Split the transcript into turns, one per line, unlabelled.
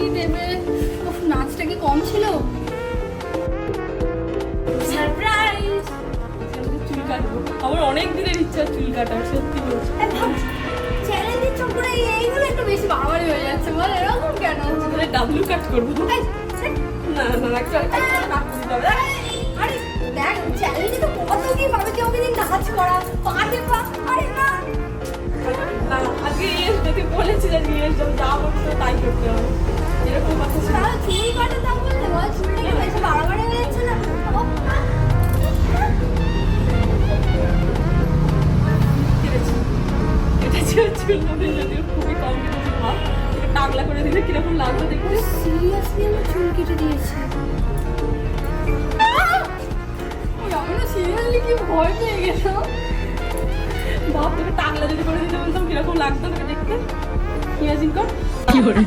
কি দেবে? উফ, নাচটা কি কম ছিল? সারপ্রাইজ!
চুল কাটবো, আমার অনেক দিনের ইচ্ছা চুল কাটার, সত্যি বলছি।
চ্যালেঞ্জের চক্করে এইগুলো একটু বেশি বাড়াবাড়ি হয়ে যাচ্ছে, বল এরকম কেন?
ডাবলু কাট করবো।
এই, ছেড়।
না না না, চল কাটতে হবে।
আরে দেখ, চ্যালেঞ্জে তো কত কি ভাবে যে ওকে দিন নাচ করা, পারে পা, আরে না।
না, আজকে তোকে বলেছি যে নিয়ে এসো, যা বলছো তাই করতে হবে, এরকম কথা ছিল।
তাহলে চুল কাটা দাম বলতে বল, চুলটা কি বেশি বাড়াবাড়ি হয়ে যাচ্ছে না?
এটা ছিল চুল মধ্যে যদিও খুবই কম কেটেছে, ভাব এটা টাকলা করে দিলে কিরকম লাগবে দেখতে।
সিরিয়াসলি আমার চুল কেটে দিয়েছে। আমরা সিরিয়াসলি কি ভয় পেয়ে গেল?
ভাব তোকে টাকলা যদি করে দিতে বলতাম কিরকম লাগতো তোকে দেখতে। ইমাজিন কর।
কি করে